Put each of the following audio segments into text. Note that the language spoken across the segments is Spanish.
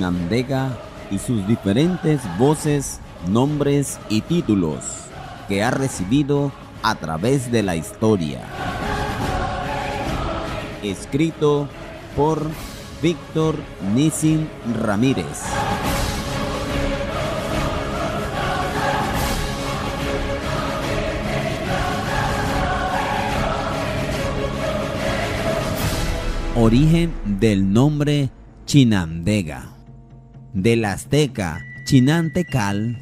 Chinandega y sus diferentes voces, nombres y títulos que ha recibido a través de la historia. Escrito por Víctor Nisin Ramírez. Origen del nombre Chinandega. Del azteca Chinantecal,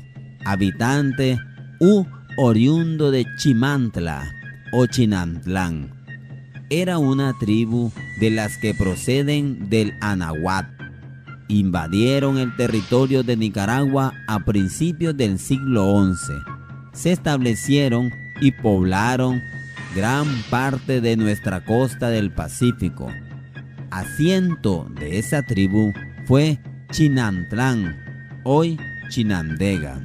habitante u oriundo de Chimantla o Chinantlán. Era una tribu de las que proceden del Anahuat. Invadieron el territorio de Nicaragua a principios del siglo XI. Se establecieron y poblaron gran parte de nuestra costa del Pacífico. Asiento de esa tribu fue Chinantlán, hoy Chinandega.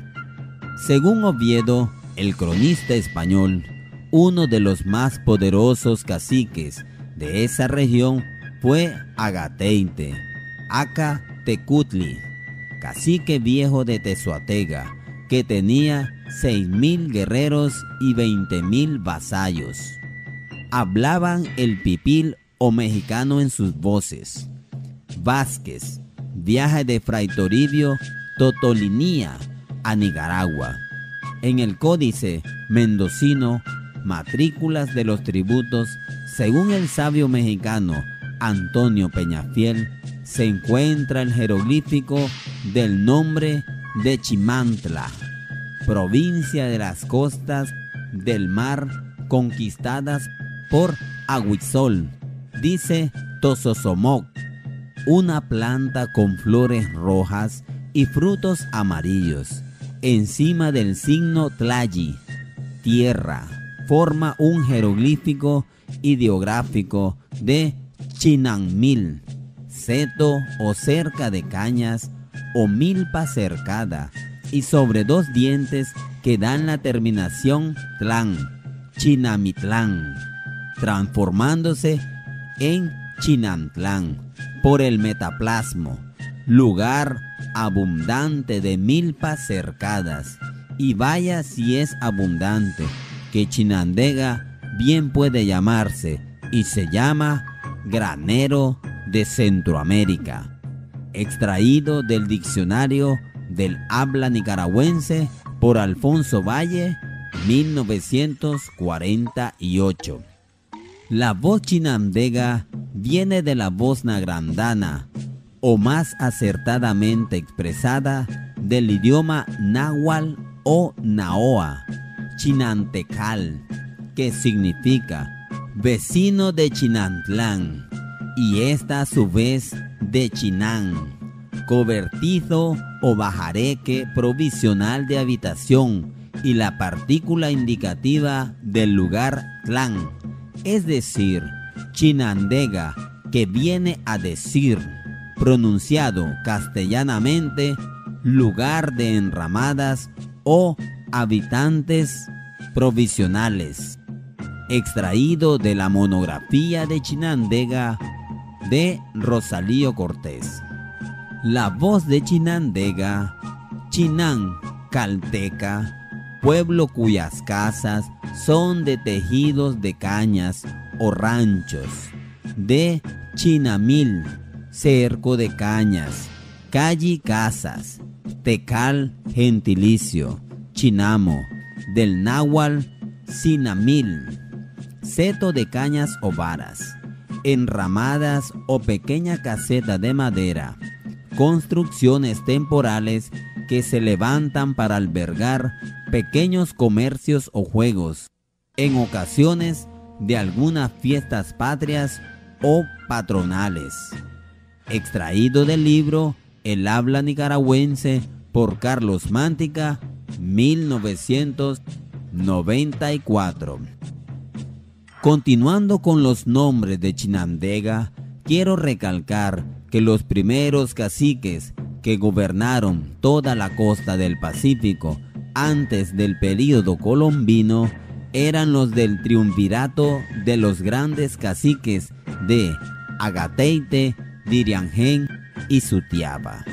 Según Oviedo, el cronista español, uno de los más poderosos caciques de esa región fue Agateite, Aca Tecutli, cacique viejo de Tezuatega, que tenía 6,000 guerreros y 20,000 vasallos. Hablaban el pipil o mexicano en sus voces. Vázquez, viaje de Fray Toribio Totolinía a Nicaragua. En el códice mendocino, matrículas de los tributos, según el sabio mexicano Antonio Peñafiel, se encuentra el jeroglífico del nombre de Chimantla, provincia de las costas del mar conquistadas por Ahuitzol. Dice Tososomoc, una planta con flores rojas y frutos amarillos. Encima del signo Tlayi, tierra, forma un jeroglífico ideográfico de Chinanmil, seto o cerca de cañas o milpa cercada, y sobre 2 dientes que dan la terminación tlán, Chinamitlán, transformándose en Chinantlán por el metaplasmo, lugar abundante de milpas cercadas. Y vaya si es abundante, que Chinandega bien puede llamarse, y se llama granero de Centroamérica. Extraído del diccionario del habla nicaragüense por Alfonso Valle, 1948. La voz chinandega viene de la voz nagrandana, o más acertadamente expresada, del idioma náhuatl o naoa, chinantecal, que significa vecino de Chinantlán, y esta a su vez de Chinán, cobertizo o bajareque provisional de habitación, y la partícula indicativa del lugar tlán, es decir, Chinandega, que viene a decir, pronunciado castellanamente, lugar de enramadas o habitantes provisionales. Extraído de la monografía de Chinandega de Rosalío Cortés. La voz de Chinandega, Chinán, calteca, pueblo cuyas casas son de tejidos de cañas o ranchos. De Chinamil, cerco de cañas. Calle casas. Tecal, gentilicio. Chinamo, del náhuatl, Sinamil, seto de cañas o varas. Enramadas o pequeña caseta de madera. Construcciones temporales que se levantan para albergar pequeños comercios o juegos, en ocasiones de algunas fiestas patrias o patronales. Extraído del libro El habla nicaragüense por Carlos Mántica, 1994. Continuando con los nombres de Chinandega, quiero recalcar que los primeros caciques que gobernaron toda la costa del Pacífico antes del período colombino eran los del triunvirato de los grandes caciques de Agateite, Diriangén y Sutiaba.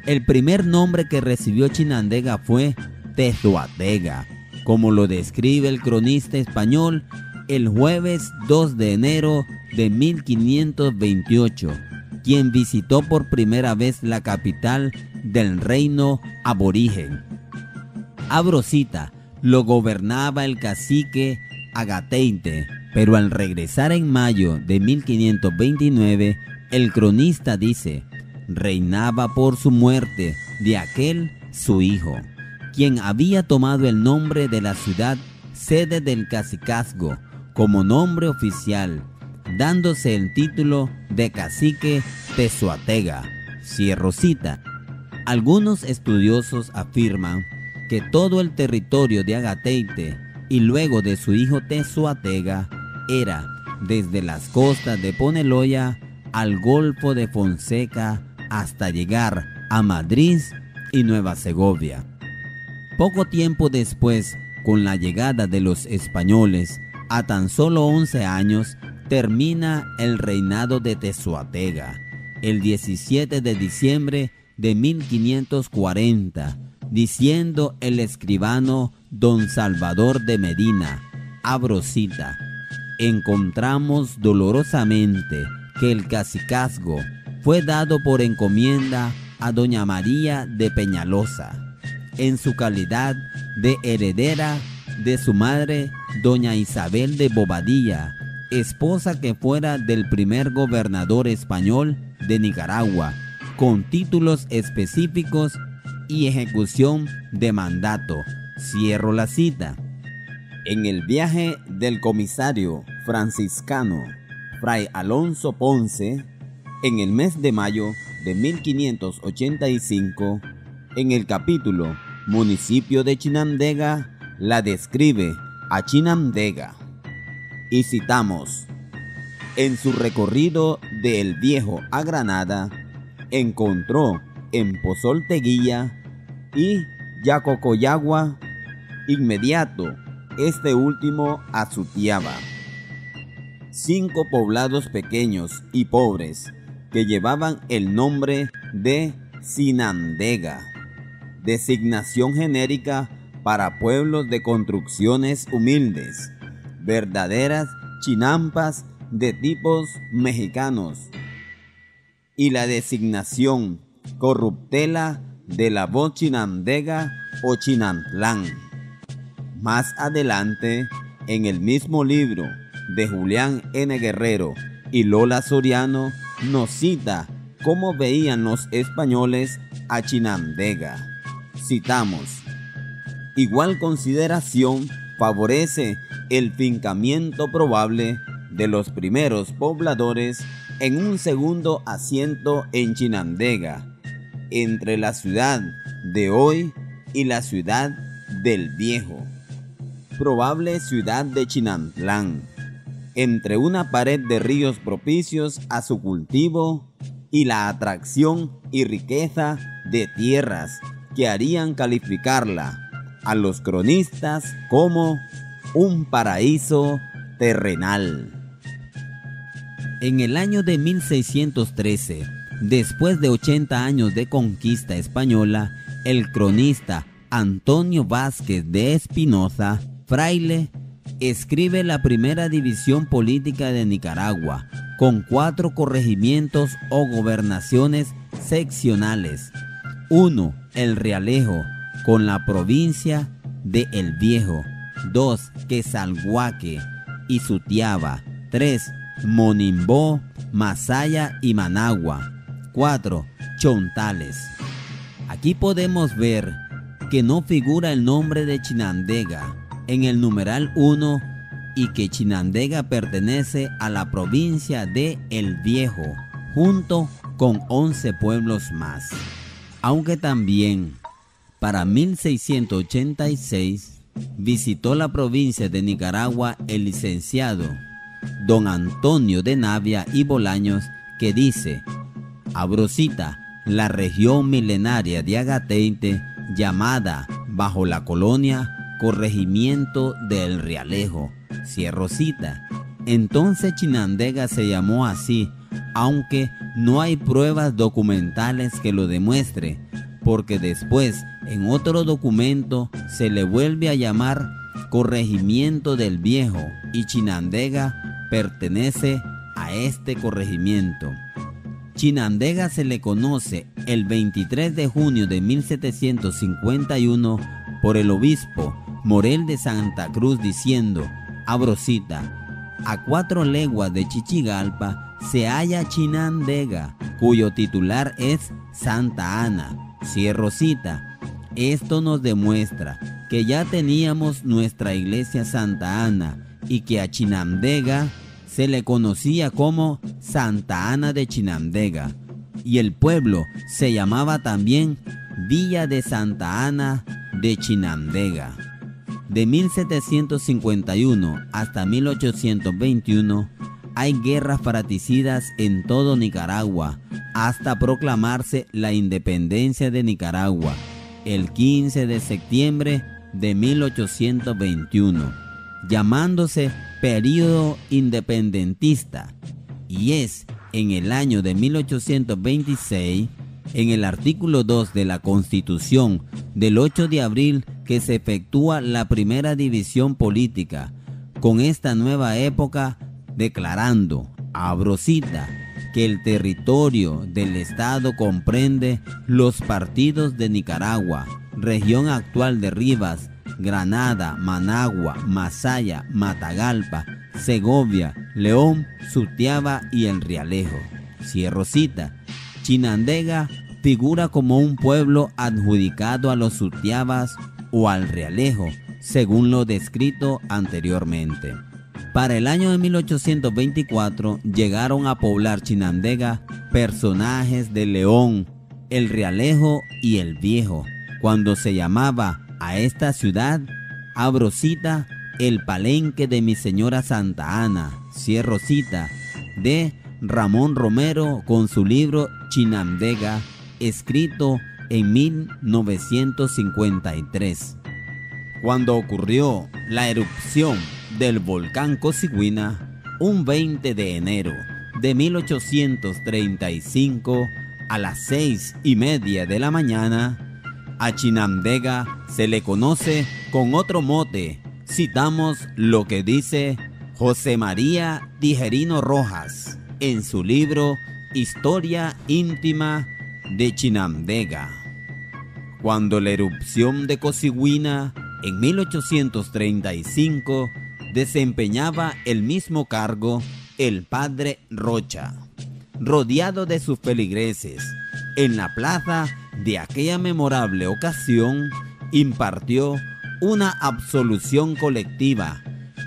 El primer nombre que recibió Chinandega fue Tezuatega, como lo describe el cronista español el jueves 2 de enero de 1528, quien visitó por primera vez la capital del reino aborigen. Abrosita lo gobernaba el cacique Agateinte, pero al regresar en mayo de 1529, el cronista dice, reinaba por su muerte de aquel su hijo, quien había tomado el nombre de la ciudad sede del cacicazgo como nombre oficial, dándose el título de cacique Tezuatega. Cierro cita. Algunos estudiosos afirman que todo el territorio de Agateinte y luego de su hijo Tezuatega era desde las costas de Poneloya al Golfo de Fonseca hasta llegar a Madrid y Nueva Segovia. Poco tiempo después, con la llegada de los españoles, a tan solo 11 años, termina el reinado de Tezuatega, el 17 de diciembre de 1540, diciendo el escribano don Salvador de Medina, abro cita, encontramos dolorosamente que el cacicazgo fue dado por encomienda a doña María de Peñalosa, en su calidad de heredera de su madre, doña Isabel de Bobadilla, esposa que fuera del primer gobernador español de Nicaragua, con títulos específicos y ejecución de mandato. Cierro la cita. En el viaje del comisario franciscano Fray Alonso Ponce, en el mes de mayo de 1585, en el capítulo Municipio de Chinandega, la describe a Chinandega. Y citamos, en su recorrido de El Viejo a Granada, encontró en Pozolteguilla y Yacocoyagua, inmediato este último a Sutiaba, 5 poblados pequeños y pobres que llevaban el nombre de Chinandega, designación genérica para pueblos de construcciones humildes, verdaderas chinampas de tipos mexicanos, y la designación corruptela de la voz Chinandega o Chinantlán. Más adelante, en el mismo libro de Julián N. Guerrero y Lola Soriano, nos cita cómo veían los españoles a Chinandega. Citamos, igual consideración favorece el fincamiento probable de los primeros pobladores en un segundo asiento en Chinandega, entre la ciudad de hoy y la ciudad del Viejo, probable ciudad de Chinantlán, entre una pared de ríos propicios a su cultivo y la atracción y riqueza de tierras que harían calificarla a los cronistas como un paraíso terrenal. En el año de 1613, después de 80 años de conquista española, el cronista Antonio Vázquez de Espinoza, fraile, escribe la primera división política de Nicaragua, con 4 corregimientos o gobernaciones seccionales. 1. El Realejo, con la provincia de El Viejo. 2. Quesalguaque y Sutiaba. 3. Monimbó, Masaya y Managua. 4. Chontales. Aquí podemos ver que no figura el nombre de Chinandega en el numeral 1 y que Chinandega pertenece a la provincia de El Viejo, junto con 11 pueblos más. Aunque también para 1686 visitó la provincia de Nicaragua el licenciado don Antonio de Navia y Bolaños, que dice, abro cita, la región milenaria de Agateinte, llamada bajo la colonia corregimiento del Realejo, cierro cita. Entonces Chinandega se llamó así aunque no hay pruebas documentales que lo demuestre, porque después en otro documento se le vuelve a llamar Corregimiento del Viejo y Chinandega pertenece a este corregimiento. Chinandega se le conoce el 23 de junio de 1751 por el obispo Morel de Santa Cruz diciendo, abro cita, a 4 leguas de Chichigalpa se halla Chinandega, cuyo titular es Santa Ana, cierro cita. Esto nos demuestra que ya teníamos nuestra iglesia Santa Ana y que a Chinandega se le conocía como Santa Ana de Chinandega, y el pueblo se llamaba también Villa de Santa Ana de Chinandega. De 1751 hasta 1821 hay guerras fratricidas en todo Nicaragua hasta proclamarse la independencia de Nicaragua el 15 de septiembre de 1821, llamándose Período Independentista, y es en el año de 1826, en el artículo 2 de la Constitución del 8 de abril, que se efectúa la primera división política, con esta nueva época declarando, abro cita, que el territorio del Estado comprende los partidos de Nicaragua, región actual de Rivas, Granada, Managua, Masaya, Matagalpa, Segovia, León, Sutiaba y El Realejo. Cierro cita. Chinandega figura como un pueblo adjudicado a los Sutiabas o al Realejo, según lo descrito anteriormente. Para el año de 1824 llegaron a poblar Chinandega personajes de León, El Realejo y El Viejo, cuando se llamaba a esta ciudad, abro cita, el Palenque de mi señora Santa Ana, cierro cita, de Ramón Romero con su libro Chinandega, escrito en 1953. Cuando ocurrió la erupción del volcán Cossigüina, un 20 de enero de 1835 a las 6:30 de la mañana, a Chinandega se le conoce con otro mote. Citamos lo que dice José María Tijerino Rojas en su libro Historia íntima de Chinandega. Cuando la erupción de Cossigüina en 1835 desempeñaba el mismo cargo el padre Rocha, rodeado de sus feligreses, en la plaza de aquella memorable ocasión impartió una absolución colectiva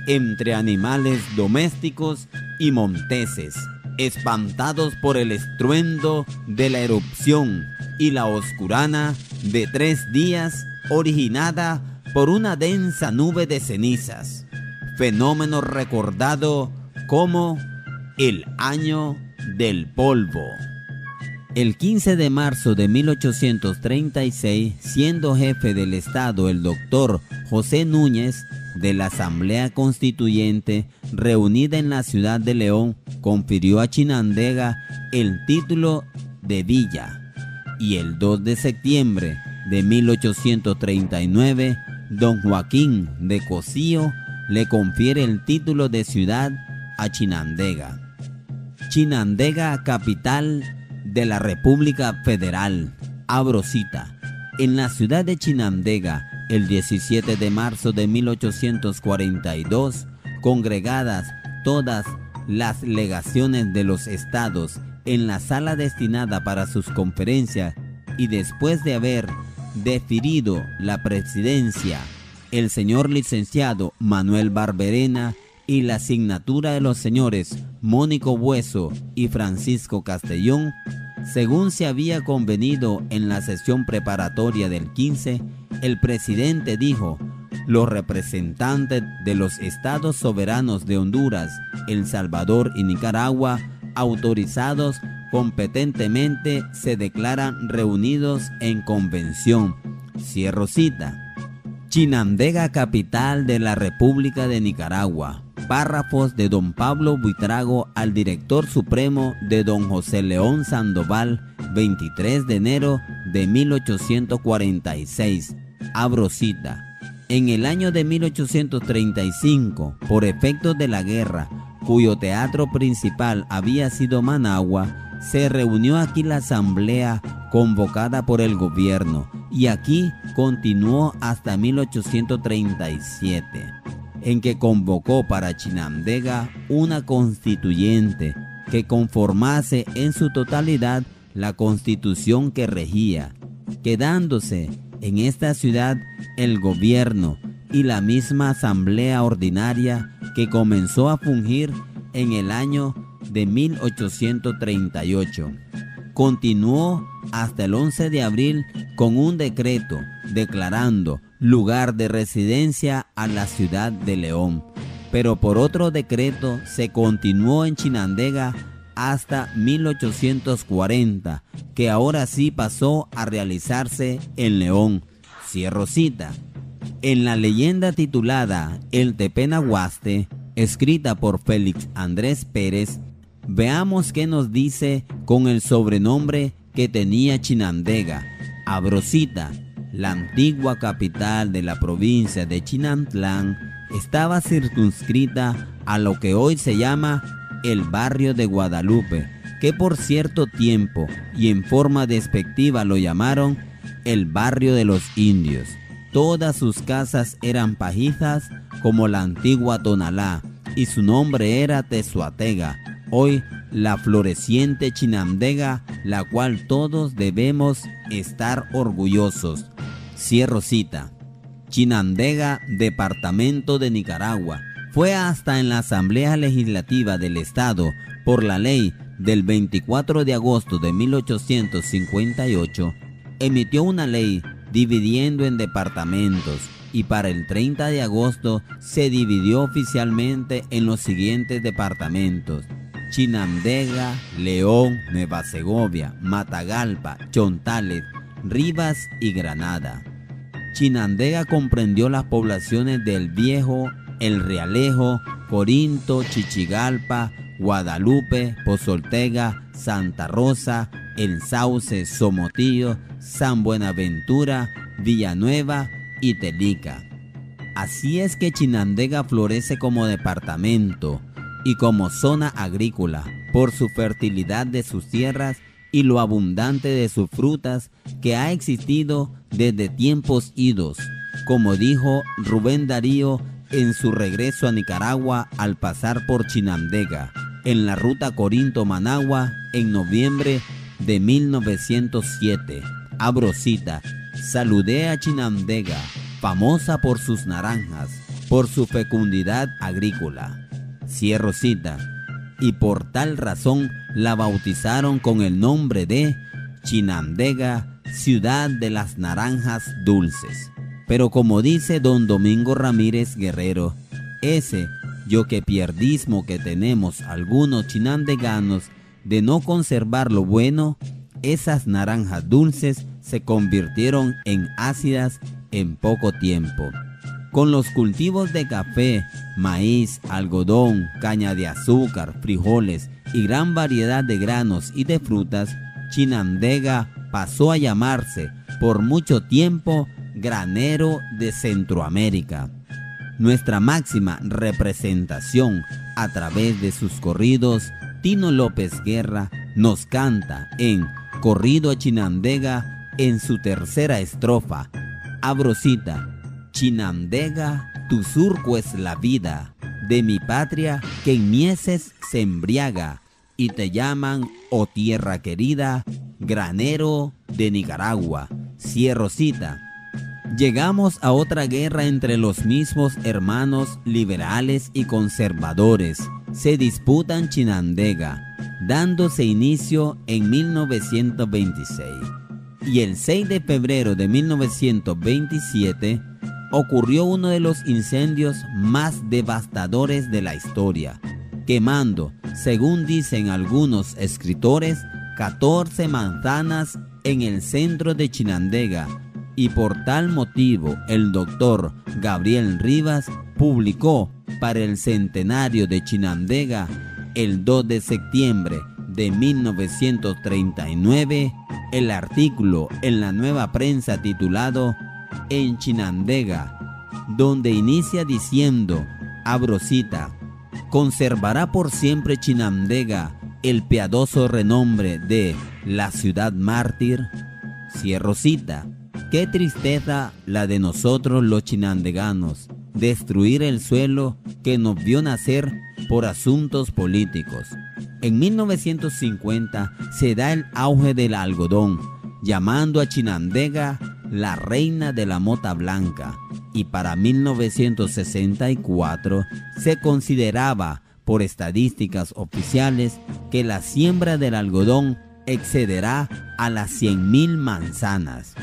entre animales domésticos y monteses, espantados por el estruendo de la erupción y la oscurana de 3 días originada por una densa nube de cenizas, fenómeno recordado como el Año del Polvo. El 15 de marzo de 1836, siendo jefe del Estado el doctor José Núñez, de la Asamblea Constituyente reunida en la ciudad de León, confirió a Chinandega el título de villa, y el 2 de septiembre de 1839, don Joaquín de Cosío le confiere el título de ciudad a Chinandega. Chinandega, capital de la República Federal. Abro cita. En la ciudad de Chinandega, el 17 de marzo de 1842, congregadas todas las legaciones de los estados en la sala destinada para sus conferencias, y después de haber deferido la presidencia el señor licenciado Manuel Barberena y la asignatura de los señores Mónico Bueso y Francisco Castellón, según se había convenido en la sesión preparatoria del 15, el presidente dijo: los representantes de los estados soberanos de Honduras, El Salvador y Nicaragua, autorizados competentemente, se declaran reunidos en convención. Cierro cita. Chinandega, capital de la República de Nicaragua. párrafos de don Pablo Buitrago al director supremo de don José León Sandoval, 23 de enero de 1846. Abro cita. En el año de 1835, por efectos de la guerra, cuyo teatro principal había sido Managua, se reunió aquí la asamblea convocada por el gobierno y aquí continuó hasta 1837, en que convocó para Chinandega una constituyente que conformase en su totalidad la constitución que regía, quedándose en esta ciudad el gobierno y la misma asamblea ordinaria que comenzó a fungir en el año de 1838. Continuó hasta el 11 de abril con un decreto declarando lugar de residencia a la ciudad de León, pero por otro decreto se continuó en Chinandega hasta 1840, que ahora sí pasó a realizarse en León. Cierro cita. En la leyenda titulada El Tepenaguaste, escrita por Félix Andrés Pérez, veamos qué nos dice con el sobrenombre que tenía Chinandega. Abro cita. La antigua capital de la provincia de Chinantlán estaba circunscrita a lo que hoy se llama el barrio de Guadalupe, que por cierto tiempo y en forma despectiva lo llamaron el barrio de los indios. Todas sus casas eran pajizas como la antigua Tonalá y su nombre era Tezuatega, hoy la floreciente Chinandega, la cual todos debemos estar orgullosos. Cierro cita. Chinandega, departamento de Nicaragua, fue hasta en la Asamblea Legislativa del Estado, por la ley del 24 de agosto de 1858, emitió una ley dividiendo en departamentos y para el 30 de agosto se dividió oficialmente en los siguientes departamentos: Chinandega, León, Nueva Segovia, Matagalpa, Chontales, Rivas y Granada. Chinandega comprendió las poblaciones del Viejo, El Realejo, Corinto, Chichigalpa, Guadalupe, Pozoltega, Santa Rosa, El Sauce, Somotillo, San Buenaventura, Villanueva y Telica. Así es que Chinandega florece como departamento y como zona agrícola por su fertilidad de sus tierras y lo abundante de sus frutas que ha existido desde tiempos idos, como dijo Rubén Darío en su regreso a Nicaragua al pasar por Chinandega en la ruta Corinto-Managua en noviembre de 1907. Abro cita. Saludé a Chinandega, famosa por sus naranjas, por su fecundidad agrícola. Cierro cita. Y por tal razón la bautizaron con el nombre de Chinandega, ciudad de las naranjas dulces. Pero como dice don Domingo Ramírez Guerrero, ese yo que pierdismo que tenemos algunos chinandeganos de no conservar lo bueno, esas naranjas dulces se convirtieron en ácidas en poco tiempo. Con los cultivos de café, maíz, algodón, caña de azúcar, frijoles y gran variedad de granos y de frutas, Chinandega pasó a llamarse por mucho tiempo granero de Centroamérica. Nuestra máxima representación a través de sus corridos, Tino López Guerra nos canta en Corrido a Chinandega en su tercera estrofa. Abro cita. Chinandega, tu surco es la vida de mi patria que en mieses se embriaga y te llaman, oh tierra querida, granero de Nicaragua. Cierro cita. Llegamos a otra guerra entre los mismos hermanos liberales y conservadores. Se disputan Chinandega, dándose inicio en 1926. Y el 6 de febrero de 1927 ocurrió uno de los incendios más devastadores de la historia, quemando, según dicen algunos escritores, 14 manzanas en el centro de Chinandega, y por tal motivo el doctor Gabriel Rivas publicó para el centenario de Chinandega, el 2 de septiembre de 1939, el artículo en la Nueva Prensa titulado En Chinandega, donde inicia diciendo, abro cita, conservará por siempre Chinandega el piadoso renombre de la ciudad mártir. Cierro cita. Qué tristeza la de nosotros los chinandeganos, destruir el suelo que nos vio nacer por asuntos políticos. En 1950 se da el auge del algodón, llamando a Chinandega la reina de la mota blanca, y para 1964 se consideraba por estadísticas oficiales que la siembra del algodón excederá a las 100,000 manzanas.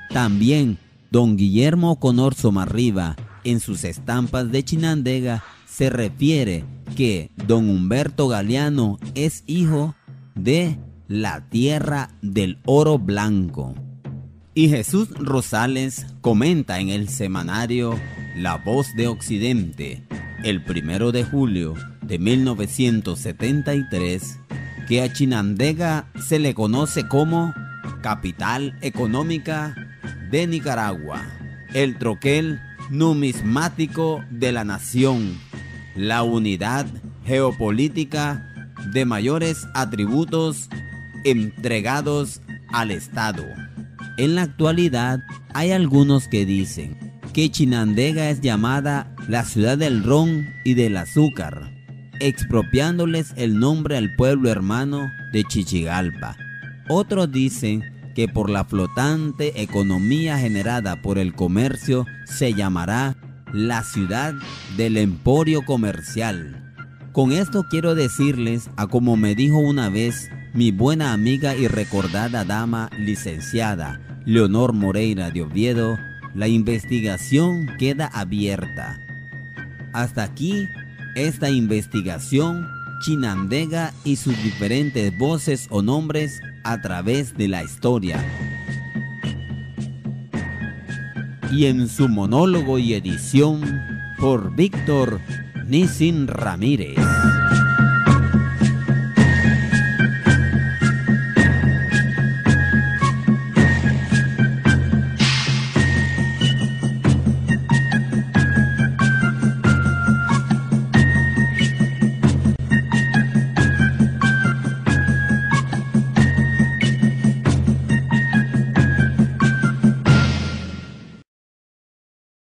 También don Guillermo Conor Somarriba, en sus estampas de Chinandega, se refiere que don Humberto Galeano es hijo de la tierra del oro blanco. Y Jesús Rosales comenta en el semanario La Voz de Occidente, el 1 de julio de 1973, que a Chinandega se le conoce como capital económica de Nicaragua, el troquel numismático de la nación, la unidad geopolítica de mayores atributos entregados al Estado. En la actualidad hay algunos que dicen que Chinandega es llamada la ciudad del ron y del azúcar, expropiándoles el nombre al pueblo hermano de Chichigalpa. Otros dicen que por la flotante economía generada por el comercio se llamará la ciudad del emporio comercial. Con esto quiero decirles, a como me dijo una vez mi buena amiga y recordada dama licenciada Leonor Moreira de Oviedo, la investigación queda abierta. Hasta aquí esta investigación, Chinandega y sus diferentes voces o nombres a través de la historia. Y en su monólogo y edición por Víctor Nisin Ramírez.